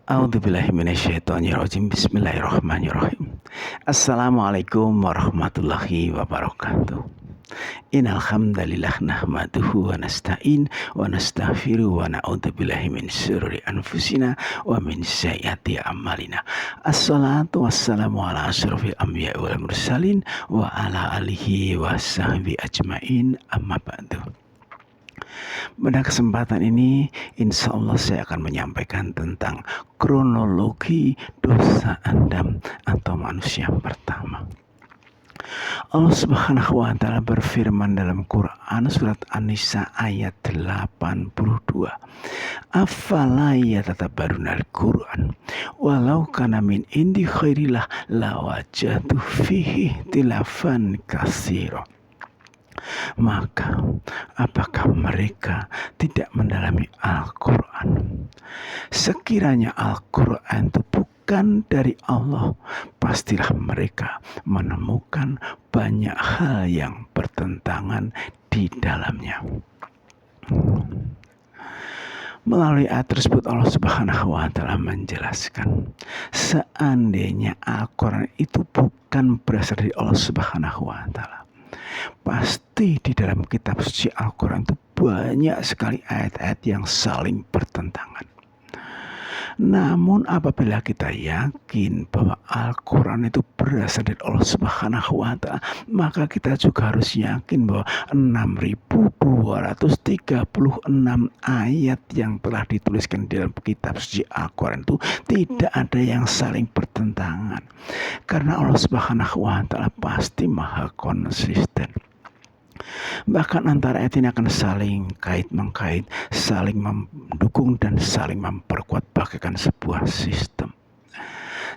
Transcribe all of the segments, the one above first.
A'udzubillahi minasyaitonirrajim. Bismillahirrahmanirrahim. Assalamualaikum warahmatullahi wabarakatuh. Innal hamdalillah nahmaduhu wa nasta'in wa nastaghfiru wa na'udzubillahi min syururi anfusina wa min sayyiati a'malina. Assalatu wassalamu ala asyrofil anbiya'i wal mursalin wa ala alihi wa sahbihi ajmain, amma ba'du. Pada kesempatan ini, insya Allah saya akan menyampaikan tentang kronologi dosa Adam atau manusia pertama. Allah Subhanahu wa Ta'ala berfirman dalam Quran surat An-Nisa ayat 82. Afala yatatadabbaruna al-Quran walau kana min indi khairillah lawajadu fihi tilafan katsira. Maka apakah mereka tidak mendalami Al-Quran? Sekiranya Al-Quran itu bukan dari Allah, pastilah mereka menemukan banyak hal yang bertentangan di dalamnya. Melalui ayat tersebut Allah Subhanahu wa Ta'ala menjelaskan, seandainya Al-Quran itu bukan berasal dari Allah Subhanahu wa Ta'ala, pasti di dalam kitab suci Al-Quran itu banyak sekali ayat-ayat yang saling bertentangan. Namun apabila kita yakin bahwa Al-Quran itu berasal dari Allah Subhanahu wa Ta'ala, maka kita juga harus yakin bahwa 6.236 ayat yang telah dituliskan di dalam kitab suci Al-Quran itu tidak ada yang saling bertentangan. Karena Allah Subhanahu wa Ta'ala pasti maha konsisten. Bahkan antara ayat ini akan saling kait-mengkait, saling mendukung dan saling memperkuat bagaikan sebuah sistem.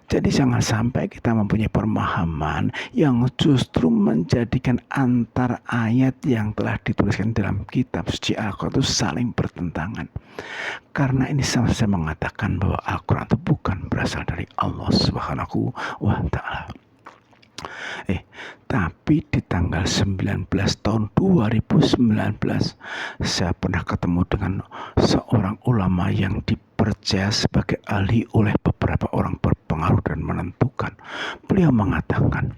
Jadi jangan sampai kita mempunyai pemahaman yang justru menjadikan antar ayat yang telah dituliskan dalam kitab suci Al-Quran itu saling bertentangan. Karena ini sama-sama mengatakan bahwa Al-Quran itu bukan berasal dari Allah Subhanahu wa Ta'ala. Tapi di tanggal 19 tahun 2019 saya pernah ketemu dengan seorang ulama yang dipercaya sebagai ahli oleh beberapa orang berpengaruh dan menentukan. Beliau mengatakan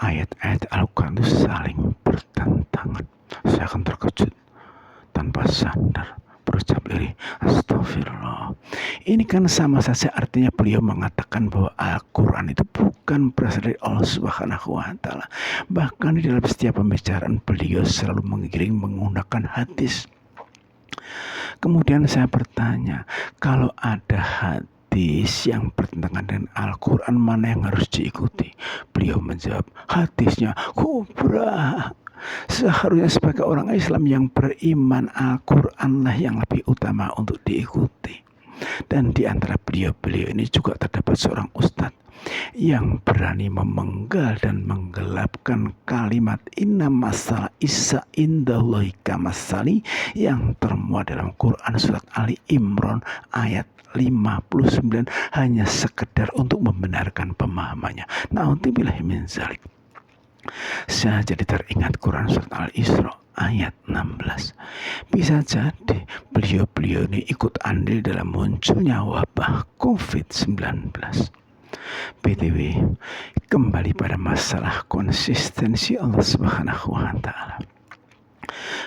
ayat-ayat Al-Quran itu saling bertentangan. Saya akan terkejut tanpa sadar, berucap iri, astagfirullah. Ini kan sama saja artinya beliau mengatakan bahwa Al-Quran itu bukan berasal dari Allah Subhanahu wa Ta'ala. Bahkan di dalam setiap pembicaraan beliau selalu mengiring menggunakan hadis. Kemudian saya bertanya, kalau ada hadis yang bertentangan dengan Al-Quran, mana yang harus diikuti? Beliau menjawab, hadisnya kubra. Seharusnya sebagai orang Islam yang beriman, Al-Quranlah yang lebih utama untuk diikuti. Dan di antara beliau ini juga terdapat seorang ustadz yang berani memenggal dan menggelapkan kalimat inna masalah Isa indallahi kamasali yang termuat dalam Quran surat Ali Imran ayat 59 hanya sekedar untuk membenarkan pemahamannya. Na'udzubillahi min dzalik. Saya jadi teringat Quran surat Al-Isra ayat 16. Bisa jadi beliau ini ikut andil dalam munculnya wabah COVID-19. BTW, kembali pada masalah konsistensi Allah Subhanahu wa Ta'ala.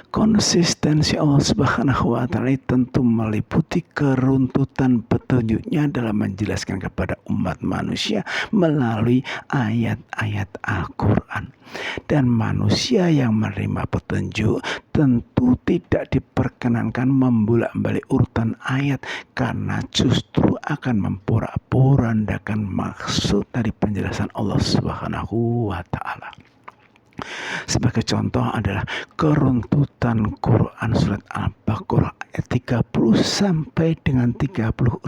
Konsistensi Allah Subhanahu wa Ta'ala tentu meliputi keruntutan petunjuknya dalam menjelaskan kepada umat manusia melalui ayat-ayat Al-Quran. Dan manusia yang menerima petunjuk tentu tidak diperkenankan membolak-balik urutan ayat, karena justru akan memporak-porandakan maksud dari penjelasan Allah Subhanahu wa Ta'ala. Sebagai contoh adalah keruntutan Quran surat Al-Baqarah ayat 30 sampai dengan 36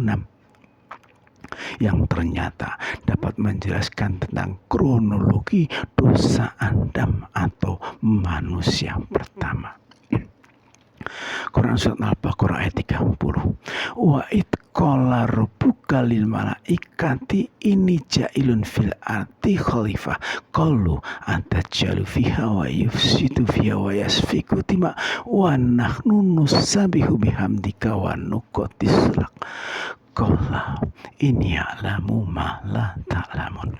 yang ternyata dapat menjelaskan tentang kronologi dosa Adam atau manusia pertama. Quran surat Al-Baqarah ayat 30. Wa qala rabbuka lil malaikati inni ja'ilun fil ardi khalifah qalu atajalu fiha wa yufsidu fiha wa yasfiku dima wa nahnu nusabbihu bihamdika wa nuqaddis lak. Qala inni a'lamu ma la ta'lamun.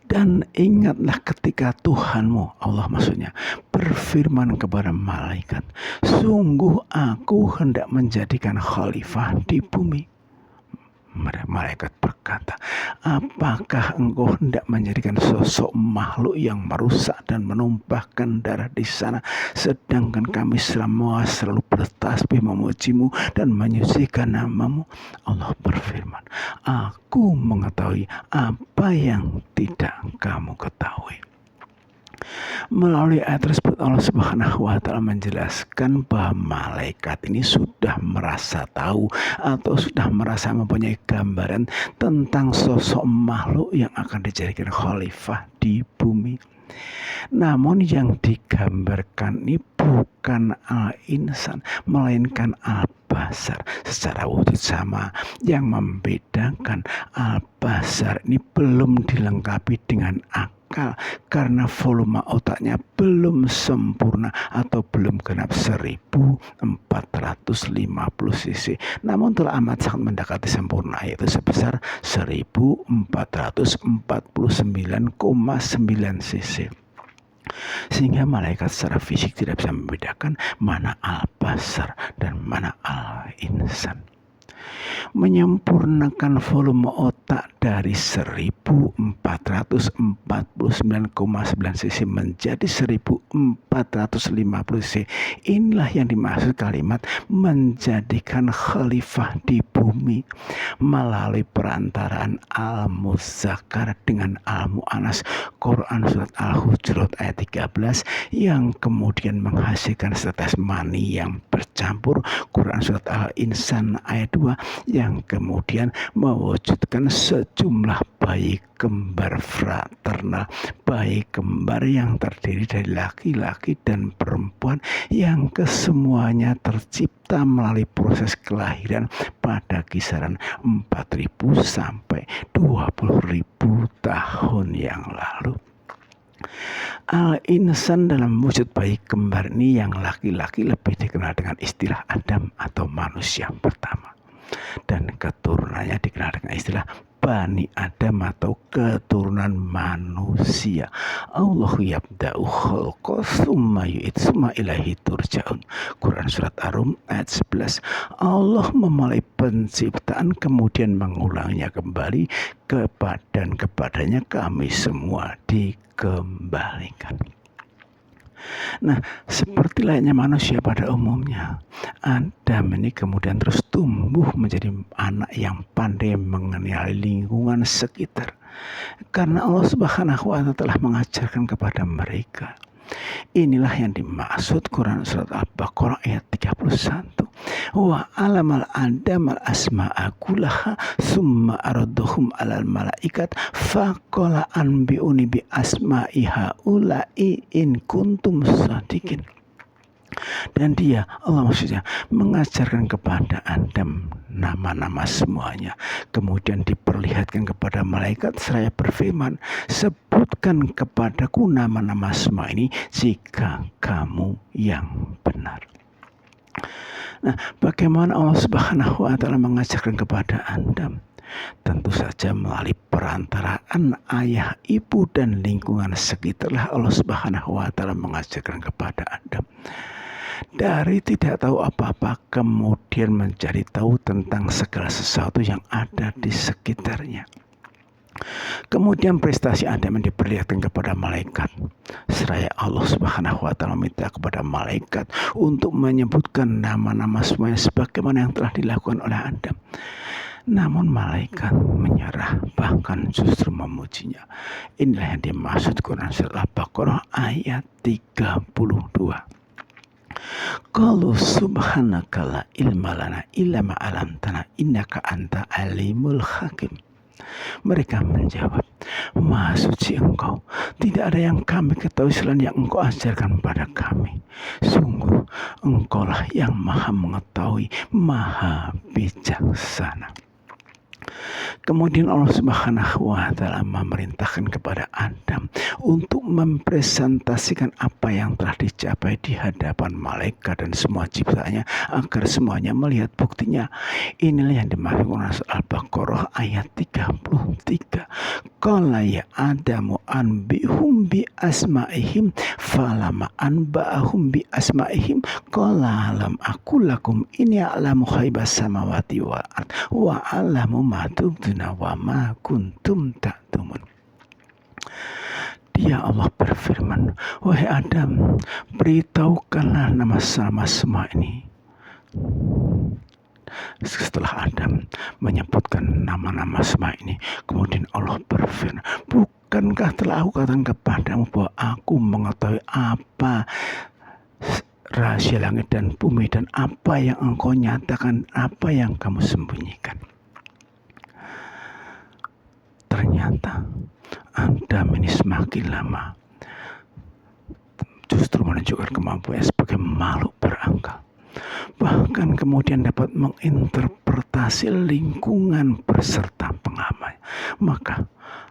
Dan ingatlah ketika Tuhanmu, Allah maksudnya, berfirman kepada malaikat, sungguh aku hendak menjadikan khalifah di bumi. Malaikat berkata, apakah engkau hendak menjadikan sosok makhluk yang merusak dan menumpahkan darah di sana, sedangkan kami semua selalu bertasbih memujimu dan menyucikan namamu? Allah berfirman, aku mengetahui apa yang tidak kamu ketahui. Melalui ayat tersebut Allah Subhanahu wa Ta'ala menjelaskan bahwa malaikat ini sudah merasa tahu atau sudah merasa mempunyai gambaran tentang sosok makhluk yang akan dijadikan khalifah di bumi. Namun yang digambarkan ini bukan al-insan, melainkan al-basar secara wujud sama. Yang membedakan al-basar ini belum dilengkapi dengan akal karena volume otaknya belum sempurna atau belum genap 1450 cc. Namun telah amat sangat mendekati sempurna, yaitu sebesar 1449,9 cc. Sehingga malaikat secara fisik tidak bisa membedakan mana al-basar dan mana al-insan. Menyempurnakan volume otak dari 1449,9 cc menjadi 1450 cc. Inilah yang dimaksud kalimat menjadikan khalifah di bumi melalui perantaraan al-muzakkar dengan al-mu'annas. Quran surat Al-Hujurat ayat 13 yang kemudian menghasilkan setetes mani yang bercampur. Quran surat Al-Insan ayat 2 yang kemudian mewujudkan sejumlah bayi kembar fraternal, bayi kembar yang terdiri dari laki-laki dan perempuan yang kesemuanya tercipta melalui proses kelahiran pada kisaran 4.000 sampai 20.000 tahun yang lalu. Al-insan dalam wujud bayi kembar ini yang laki-laki lebih dikenal dengan istilah Adam atau manusia pertama, dan keturunannya dikenal dengan istilah Bani Adam atau keturunan manusia. Allah yabda'u khalqa tsumma yu'id tsumma ilaihi turja'un. Quran surat Ar-Rum ayat 11. Allah memulai penciptaan kemudian mengulangnya kembali dan kepadanya kami semua dikembalikan. Nah, seperti layaknya manusia pada umumnya, Adam ini kemudian terus tumbuh menjadi anak yang pandai mengenali lingkungan sekitar. Karena Allah Subhanahu wa Ta'ala telah mengajarkan kepada mereka. Inilah yang dimaksud Quran surat Al-Baqarah ayat 31. Wa alamal adamal asma'a kullaha summa araduhum alal malaikat faqala anbi'uni bi asma'i haula'i in kuntum shadiqin. Dan dia, Allah maksudnya, mengajarkan kepada Adam nama-nama semuanya. Kemudian diperlihatkan kepada malaikat seraya berfirman, sebutkan kepadaku nama-nama semua ini jika kamu yang benar. Nah, bagaimana Allah Subhanahu wa Ta'ala mengajarkan kepada Adam? Tentu saja melalui perantaraan ayah, ibu, dan lingkungan sekitarlah Allah Subhanahu wa Ta'ala mengajarkan kepada Adam. Dari tidak tahu apa-apa kemudian menjadi tahu tentang segala sesuatu yang ada di sekitarnya. Kemudian prestasi Adam diperlihatkan kepada malaikat. Seraya Allah Subhanahu wa Ta'ala minta kepada malaikat untuk menyebutkan nama-nama semuanya sebagaimana yang telah dilakukan oleh Adam. Namun malaikat menyerah, bahkan justru memujinya. Inilah yang dimaksud Quran surah Al-Baqarah ayat 32. Qalu subhanaka la ilma lana illa ma 'allamtana innaka anta alimul hakim. Mereka menjawab, Maha suci Engkau, tidak ada yang kami ketahui selain yang Engkau ajarkan pada kami. Sungguh Engkaulah yang maha mengetahui, maha bijaksana. Kemudian Allah Subhanahu wa taala memerintahkan kepada Adam untuk mempresentasikan apa yang telah dicapai di hadapan malaikat dan semua ciptaannya agar semuanya melihat buktinya. Inilah yang dimaksud Al-Baqarah ayat 33. Qala ya Adamu anbihum bi asma'ihim falama anba'ahum bi asma'ihim qala lam aqul lakum inni a'lamu ghaibas samawati wal ard wa a'lamu ma tubduna wa ma kuntum taktumun. Dia Allah berfirman, wahai Adam, beritahukanlah nama-nama semua ini. Setelah Adam menyebutkan nama-nama semua ini, kemudian Allah berfirman, bukankah telah aku katakan kepadamu bahwa aku mengetahui apa rahasia langit dan bumi dan apa yang engkau nyatakan, apa yang kamu sembunyikan. Ternyata Adam ini semakin lama justru menunjukkan kemampuannya sebagai makhluk berakal. Bahkan kemudian dapat menginterpretasi lingkungan beserta pengamat. Maka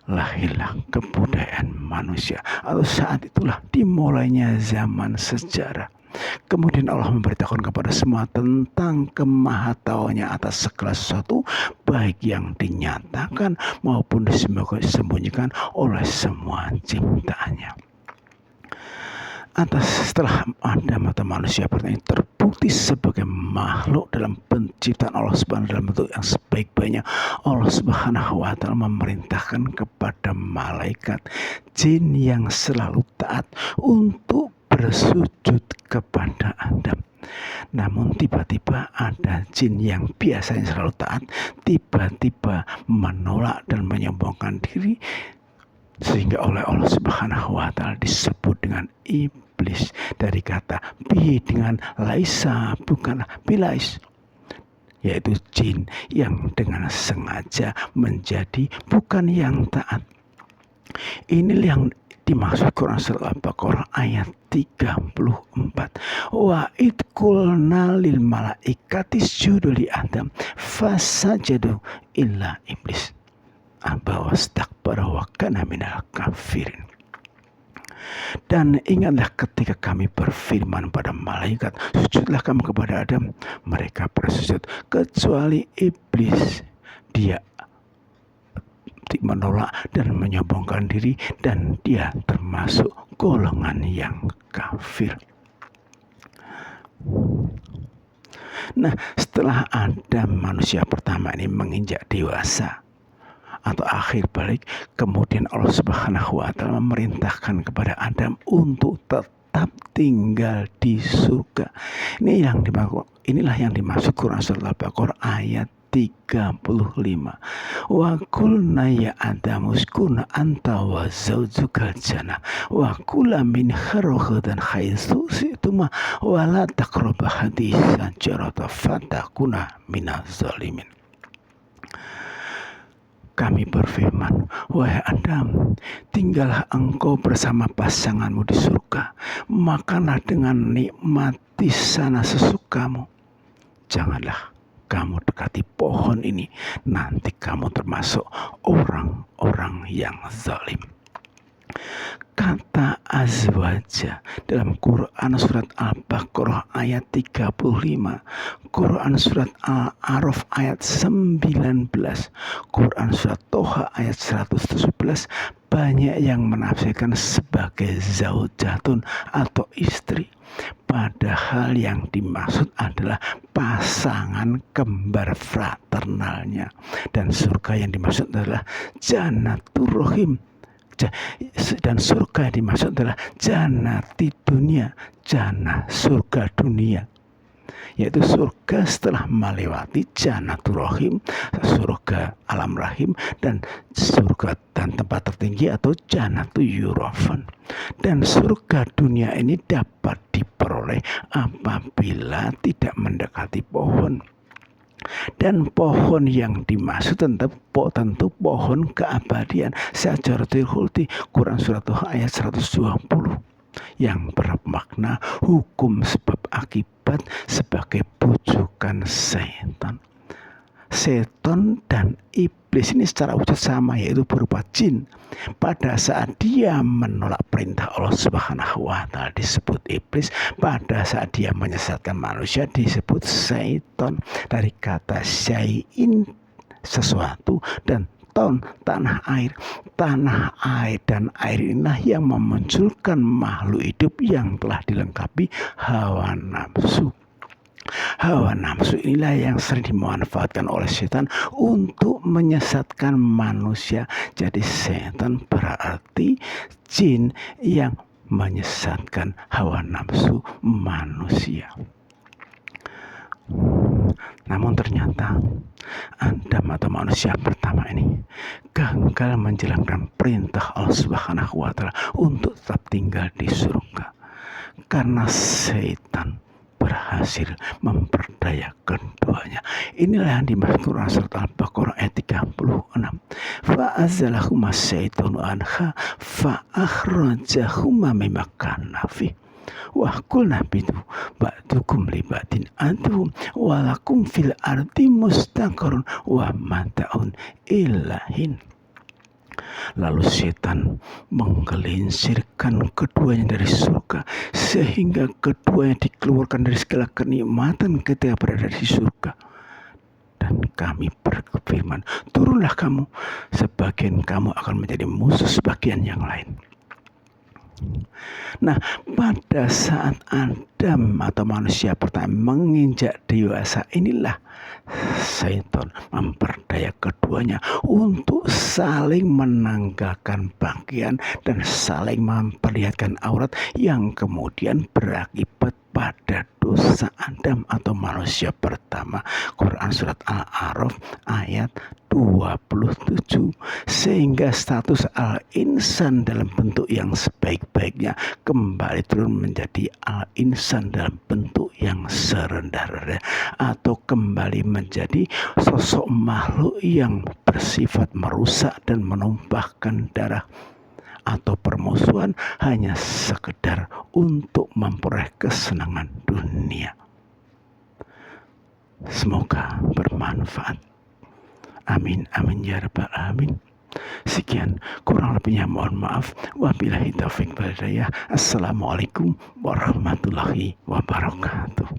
lahirlah kebudayaan manusia. Atau saat itulah dimulainya zaman sejarah. Kemudian Allah memberitahukan kepada semua tentang kemahatauannya atas segala sesuatu, baik yang dinyatakan maupun disembunyikan oleh semua ciptaannya. Setelah Adam atau manusia pertama terbukti sebagai makhluk dalam penciptaan Allah Subhanahu dalam bentuk yang sebaik-baiknya, Allah Subhanahu wa taala memerintahkan kepada malaikat jin yang selalu taat untuk bersujud kepada Adam. Namun tiba-tiba ada jin yang biasanya selalu taat tiba-tiba menolak dan menyombongkan diri, sehingga oleh Allah Subhanahu wa taala disebut dengan iblis, dari kata bi dengan laisa, bukanlah bilais, yaitu jin yang dengan sengaja menjadi bukan yang taat. Inilah yang dimaksud Quran surah Al-Baqarah ayat 34. Wa id qulna lil malaikati isjudu li Adam fasajadu illa iblis aba wastakbara wa kana minal kafirin. Dan ingatlah ketika kami berfirman pada malaikat, sujudlah kamu kepada Adam, mereka bersujud kecuali iblis. Dia menolak dan menyombongkan diri, dan dia termasuk golongan yang kafir. Nah, setelah Adam manusia pertama ini menginjak dewasa atau akhir balik, kemudian Allah Subhanahu wa taala memerintahkan kepada Adam untuk tetap tinggal di surga. Inilah yang dimaksud Quran surah Al-Baqarah ayat 35. Wa qulna ya Adam uskun anta wa zawjukal jannah wa kula min kharaghadan haitsu si'tuma wa la taqrabu hadhihi syajarata fatakuna minaz zalimin. Kami berfirman, wahai Adam, tinggallah engkau bersama pasanganmu di surga, makanlah dengan nikmat di sana sesukamu. Janganlah kamu dekati pohon ini, nanti kamu termasuk orang-orang yang zalim. Kata azwaja dalam Quran surat Al-Baqarah ayat 35, Quran surat Al-A'raf ayat 19, Quran surat Toha ayat 117 banyak yang menafsirkan sebagai zaujatun atau istri. Padahal yang dimaksud adalah pasangan kembar fraternalnya. Dan surga yang dimaksud adalah Jannatur Rahim. Dan surga yang dimaksud adalah Jannati dunia, jannah surga dunia, yaitu surga setelah melewati Jannatur Rahim, surga alam rahim, dan surga dan tempat tertinggi atau Jannatul Yurafan. Dan surga dunia ini dapat diperoleh apabila tidak mendekati pohon. Dan pohon yang dimaksud tentu pohon keabadian, syajaratul khuldi, Quran surat Toha ayat 120, yang bermakna hukum sebab akibat sebagai bujukan setan. Setan dan iblis iblis ini secara wujud sama, yaitu berupa jin. Pada saat dia menolak perintah Allah Subhanahu wa Ta'ala disebut iblis, pada saat dia menyesatkan manusia disebut syaitan. Dari kata syai'in sesuatu dan ton tanah air dan air inilah yang memunculkan makhluk hidup yang telah dilengkapi hawa nafsu. Hawa nafsu inilah yang sering dimanfaatkan oleh setan untuk menyesatkan manusia. Jadi setan berarti jin yang menyesatkan hawa nafsu manusia. Namun ternyata Adam atau manusia pertama ini gagal menjalankan perintah Allah Subhanahu wa Ta'ala untuk tetap tinggal di surga, karena setan berhasil memperdaya keduanya. Inilah yang dimaksud Quran surat Al-Baqarah ayat 36. Fa'azalahuma syaitanu anha fa'akhrajahuma mimma kana fi. Wa qulna bidu ba'dukum li ba'din adu walakum fil ardi mustaqarrun wa mata'un ilahin. Lalu setan menggelincirkan keduanya dari surga, sehingga keduanya dikeluarkan dari segala kenikmatan ketika berada di surga. Dan kami berfirman, turunlah kamu, sebagian kamu akan menjadi musuh sebagian yang lain. Nah, pada saat Adam atau manusia pertama menginjak dewasa, inilah setan memperdaya keduanya untuk saling menanggalkan pakaian dan saling memperlihatkan aurat yang kemudian berakibat pada dosa Adam atau manusia pertama. Quran surat Al-A'raf ayat 27. Sehingga status al-insan dalam bentuk yang sebaik-baiknya kembali turun menjadi al-insan dalam bentuk yang serendah-rendah, atau kembali menjadi sosok makhluk yang bersifat merusak dan menumpahkan darah, atau permusuhan hanya sekedar untuk memperoleh kesenangan dunia. Semoga bermanfaat. Amin amin ya rabbal alamin. Sekian, kurang lebihnya mohon maaf. Wabillahi taufiq wal hidayah. Assalamualaikum warahmatullahi wabarakatuh.